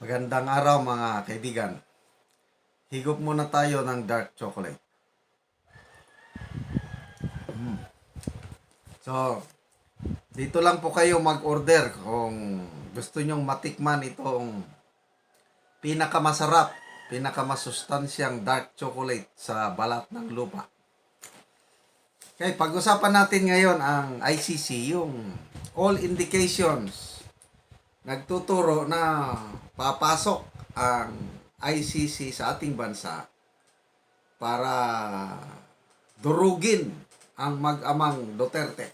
Magandang araw mga kaibigan. Higop muna tayo ng dark chocolate. So, dito lang po kayo mag-order kung gusto nyong matikman itong pinakamasarap, pinakamasustansyang dark chocolate sa balat ng lupa. Okay, pag-usapan natin ngayon ang ICC, yung all indications nagtuturo na papasok ang ICC sa ating bansa para durugin ang mag-amang Duterte.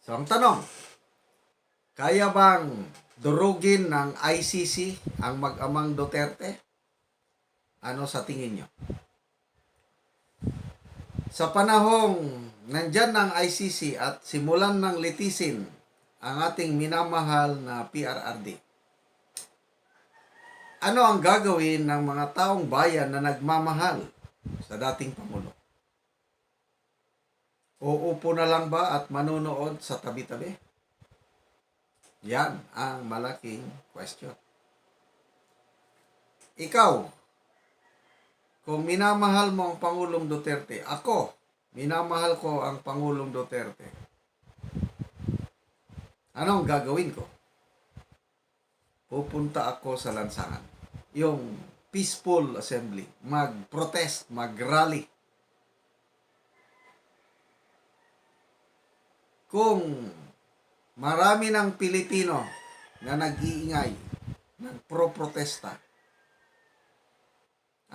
So, ang tanong, kaya bang durugin ng ICC ang mag-amang Duterte? Ano sa tingin nyo? Sa panahong nandyan ng ICC at simulan ng litisin ang ating minamahal na PRRD, ano ang gagawin ng mga taong bayan na nagmamahal sa dating Pangulo? Uupo na lang ba at manunood sa tabi-tabi? Yan ang malaking question. Ikaw, kung minamahal mo ang Pangulong Duterte, ako, minamahal ko ang Pangulong Duterte, anong gagawin ko? Pupunta ako sa lansangan. Yung peaceful assembly. Mag-protest, mag-rally. Kung marami ng Pilipino na nag-iingay, nagpro-protesta,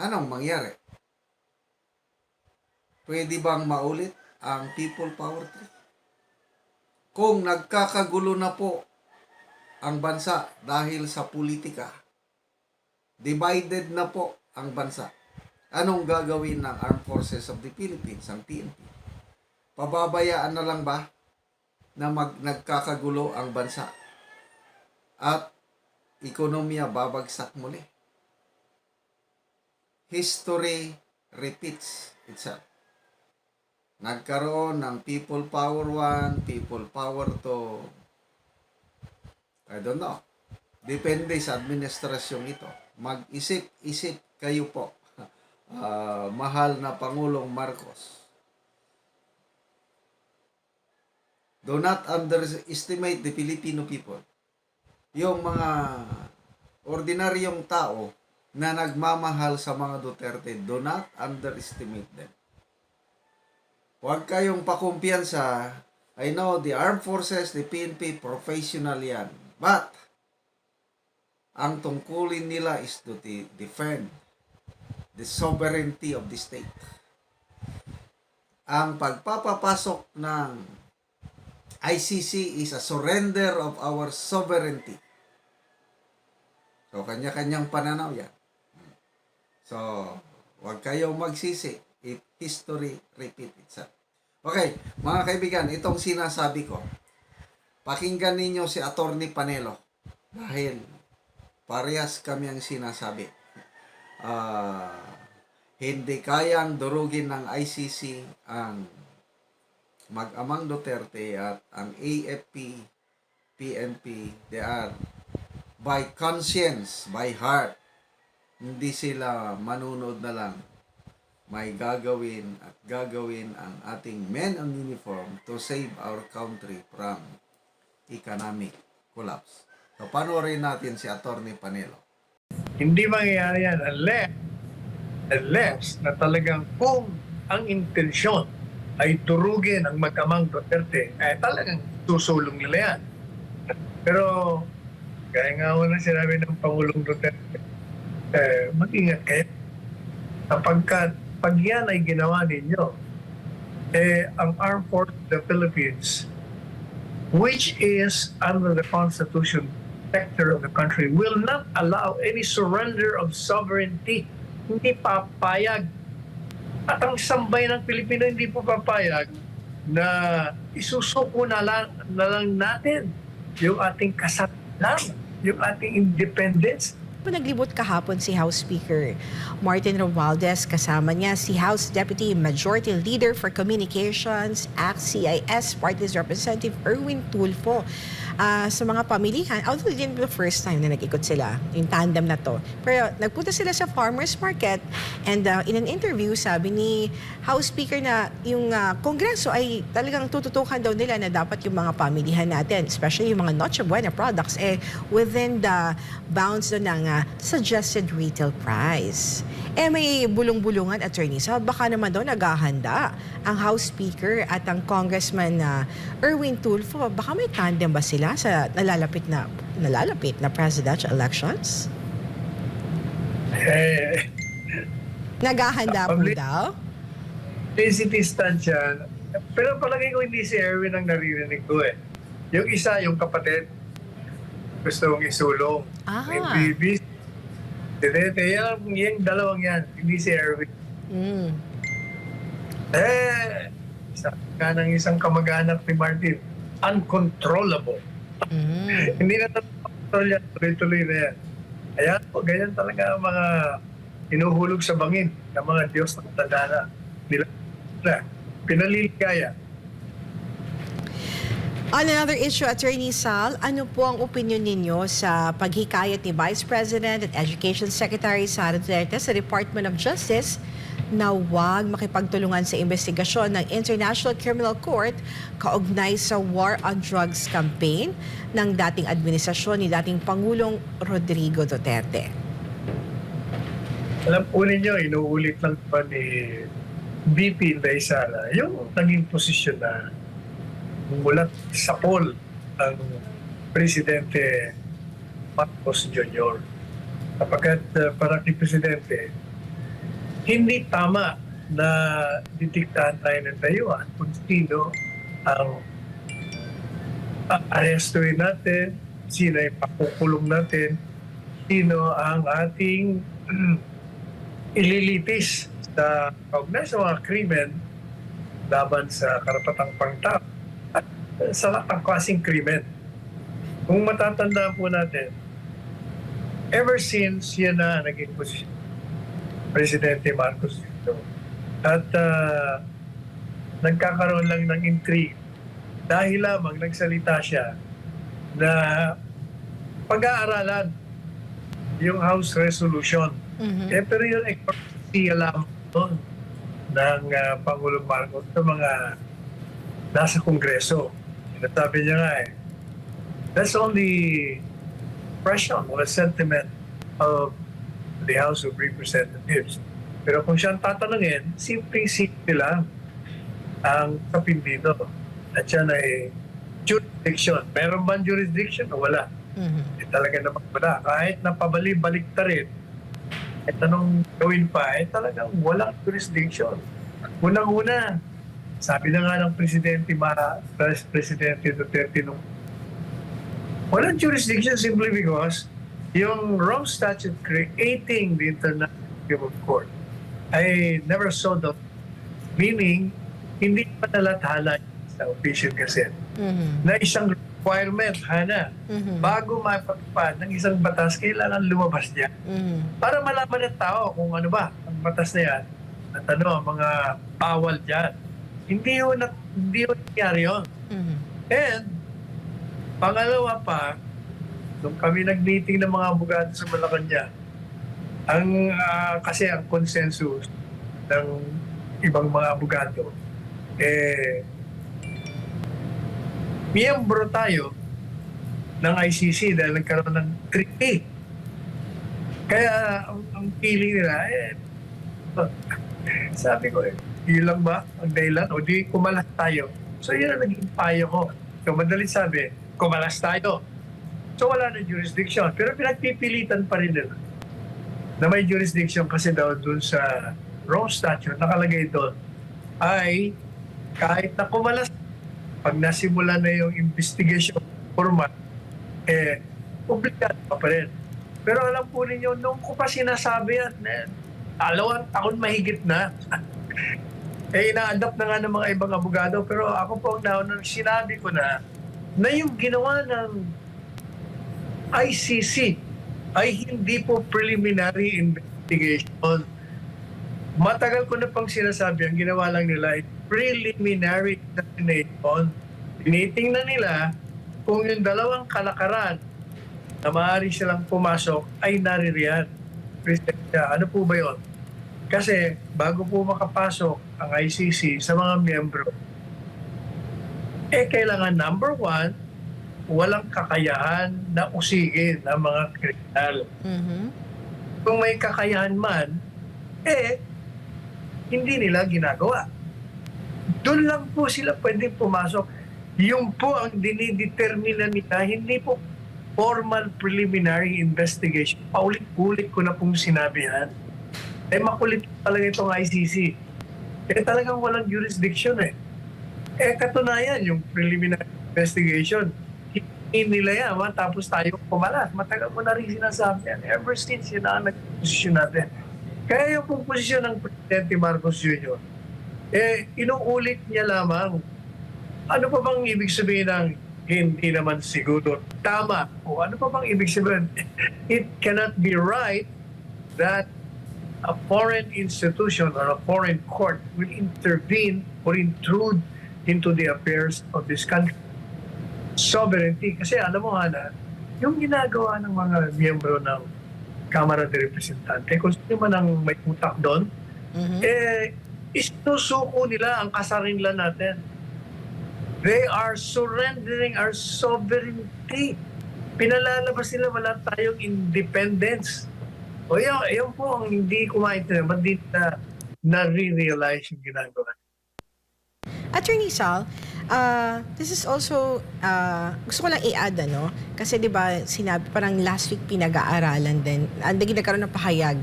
anong mangyari? Pwede bang maulit ang People Power Trip? Kung nagkakagulo na po ang bansa dahil sa politika, divided na po ang bansa, anong gagawin ng Armed Forces of the Philippines, ang PNP? Pababayaan na lang ba na nagkakagulo ang bansa at ekonomiya babagsak muli? History repeats itself. Nagkaroon ng People Power 1, People Power 2, I don't know. Depende sa administrasyon ito. Mag-isip-isip kayo po, mahal na Pangulong Marcos. Do not underestimate the Filipino people. Yung mga ordinaryong tao na nagmamahal sa mga Duterte, do not underestimate them. Huwag kayong pakumpiyansa. I know the armed forces, the PNP, professional yan. But, ang tungkulin nila is to defend the sovereignty of the state. Ang pagpapapasok ng ICC is a surrender of our sovereignty. So, kanya-kanyang pananaw yan. So, huwag kayong magsisi if history repeat itself. Okay, mga kaibigan, itong sinasabi ko, pakinggan ninyo si Attorney Panelo dahil parehas kami ang sinasabi. Hindi kayang durugin ng ICC ang mag-amang Duterte at ang AFP, PNP, they are by conscience, by heart, hindi sila manunod na lang. May gagawin at gagawin ang ating men on uniform to save our country from economic collapse. So, panoorin natin si Attorney Panelo. Hindi mangyayari yan unless na talagang kung ang intensyon ay turugin ang mag-amang Duterte, talagang susulong nila yan. Pero, gaya nga mo na sinabi ng Pangulong Duterte, mag-ingat kayo. Pag yan ay ginawa ninyo, ang Armed Forces of the Philippines, which is under the Constitution sector of the country, will not allow any surrender of sovereignty. Hindi papayag. At ang sambay ng Pilipino hindi po papayag na isusuko na lang natin yung ating kasalanan, yung ating independence. Naglibot kahapon si House Speaker Martin Romualdez, kasama niya si House Deputy Majority Leader for Communications, ACT-CIS Party's Representative Erwin Tulfo. sa mga pamilihan. Although hindi the first time na nag-ikot sila, yung tandem na to. Pero nagpunta sila sa farmers market and in an interview, sabi ni House Speaker na yung Kongreso ay talagang tututukan daw nila na dapat yung mga pamilihan natin, especially yung mga Noche Buena products, within the bounds do ng suggested retail price. May bulong-bulungan, attorney. So baka naman daw naghahanda ang House Speaker at ang Congressman Erwin Tulfo. Baka may tandem ba sila sa nalalapit na presidential elections? Naghahanda po daw? Publicity stunt yan. Pero palagay ko hindi si Erwin ang naririnig ko eh. Yung isa, yung kapatid, gusto mong isulong. Yung baby. Yung dalawang yan, hindi si Erwin. Sabi ka ng isang kamag-anak ni Martin, uncontrollable. Hindi na control yan, tuloy-tuloy na yan. Ayan po, ganyan talaga ang mga inuhulog sa bangin ng mga Diyos ng tadhana nila. Pinaliligaya. On another issue, Attorney Sal, ano po ang opinion ninyo sa paghikayat ni Vice President at Education Secretary Sara Duterte sa Department of Justice na huwag makipagtulungan sa investigasyon ng International Criminal Court kaugnay sa War on Drugs campaign ng dating administrasyon ni dating Pangulong Rodrigo Duterte? Alam po ninyo, inuulit lang pa ni BP Inday Sara yung naging posisyon na mula sa poll ang Presidente Marcos Jr. Kapagkat para kay Presidente, hindi tama na didiktahan tayo ng dayuhan kung sino ang arestuin natin, sino ay pakukulong natin, sino ang ating ililitis sa kaugnay sa mga krimen laban sa karapatang pangtao at sa lahat ng klaseng krimen. Kung matatandaan po natin, ever since yan na naging posisyon, Presidente Marcos dito, at nagkakaroon lang ng intrigue dahil lamang nagsalita siya na pag-aaralan yung House Resolution. Pero yun ay siya lamang doon ng Pangulong Marcos sa mga nasa Kongreso. Sabi niya nga that's only expression or a sentiment of the House of Representatives. Pero kung siyang tatanungin, simple lang ang sapin dito. At yan ay jurisdiction. Meron bang jurisdiction o wala? Talaga naman wala. Kahit napabalik-balik ta rin, at anong gawin pa, talagang walang jurisdiction. Unang-una, sabi na nga ng Presidente Duterte nung walang jurisdiction simply because yung Rome Statute creating the International Criminal Court ay never saw the meaning, hindi pa nalathala sa official gazette na isang requirement, bago mapatupad ng isang batas, kailangan lumabas niya. Para malaman ng tao kung ano ba ang batas na yan at ano ang mga bawal dyan. Hindi yun nangyari yun. And pangalawa pa, nung kami nag-meeting ng mga abogado sa Malacanang, kasi ang consensus ng ibang mga abogado, miyembro tayo ng ICC dahil nagkaroon ng treaty. Kaya ang feeling nila, sabi ko, yun lang ba ang dahilan? O di kumalas tayo. So yun ang naging payo ko. So madali sabi, kumalas tayo. So wala na jurisdiction. Pero pinagpipilitan pa rin nila na may jurisdiction kasi daw dun sa Rome Statute, nakalagay doon, ay kahit na kumalas, pag nasimula na yung investigation format, obligado pa rin. Pero alam po ninyo, nung ko pa sinasabi yan, 2 taon mahigit na. Ina-adapt na nga ng mga ibang abogado, pero ako po ang naunang sinabi ko na yung ginawa ng ICC ay hindi po preliminary investigation. Matagal ko na pang sinasabi, ang ginawa lang nila ay preliminary examination. Tinitingnan nila kung yung dalawang kalakaran na maaari silang pumasok ay naririyan. Presensya. Ano po ba yun? Kasi bago po makapasok ang ICC sa mga miyembro, kailangan number one, walang kakayahan na usigin ang mga kriminal. Mhm. Kung may kakayahan man, hindi nila ginagawa. Doon lang po sila pwedeng pumasok. Yung po ang dinidetermina nila, hindi po formal preliminary investigation. Paulit-ulit ko na pong sinabi yan. Makulit talaga itong ICC. Talagang walang jurisdiction katunayan, yung preliminary investigation, hindi nila yan, tapos tayo pumalas. Matagal mo na rin sinasabi yan. Ever since yun ang nag-posisyon natin. Kaya yung pong posisyon ng Presidente Marcos Jr., inuulit niya lamang. Ano pa bang ibig sabihin ng hindi naman siguro tama? O ano pa bang ibig sabihin? It cannot be right that a foreign institution or a foreign court will intervene or intrude into the affairs of this country. Sovereignty. Kasi alam mo, Hana, yung ginagawa ng mga miyembro ng Kamara de Representante, kung sino man ang may utak doon, Mhm. istusuko nila ang kasarinlan natin. They are surrendering our sovereignty. Pinalalabas nila wala tayong independence. O yun po ang hindi ko maintindihan, ba't di na-realize yung ginagawa. Attorney Sal, this is also, gusto ko lang i-add, kasi di ba sinabi, parang last week pinag-aaralan din, nagkaroon ng pahayag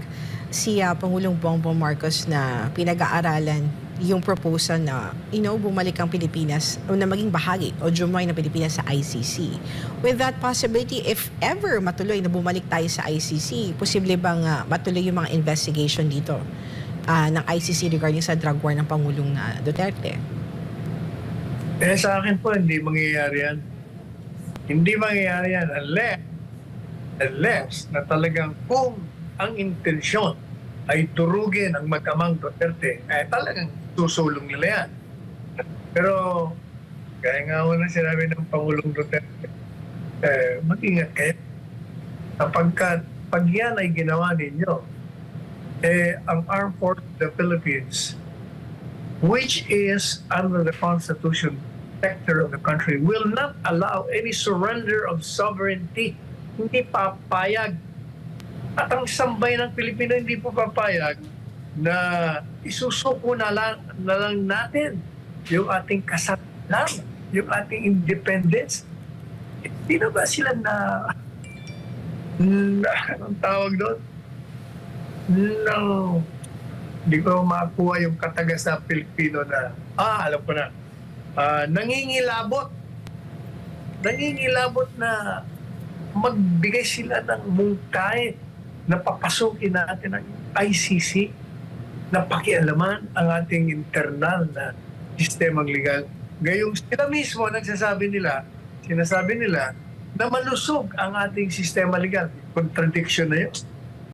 si Pangulong Bongbong Marcos na pinag-aaralan yung proposal na, bumalik ang Pilipinas o na maging bahagi o join ng Pilipinas sa ICC. With that possibility, if ever matuloy na bumalik tayo sa ICC, posible bang matuloy yung mga investigation dito ng ICC regarding sa drug war ng Pangulong Duterte? Sa akin po, hindi mangyayari yan. Hindi mangyayari yan unless na talagang kung ang intensyon ay durugin ang mag-amang Duterte, talagang susulong nila yan. Pero, gaya nga na sinabi ng Pangulong Duterte, mag-ingat kayo. Pag yan ay ginawa ninyo, ang Armed Forces of the Philippines, which is under the Constitution sector of the country, will not allow any surrender of sovereignty. Hindi papayag. At ang sambay ng Pilipino hindi po papayag na isusuko na lang natin yung ating kasalanan, yung ating independence. Hindi na ba sila anong tawag doon? No. Hindi ko makuha yung katagas na Pilipino na, alam ko na, nangingilabot na magbigay sila ng mungkain na papasukin natin ang ICC na pakialaman ang ating internal na sistemang legal. Gayong sila mismo sinasabi nila na malusog ang ating sistema legal. Contradiction na yun.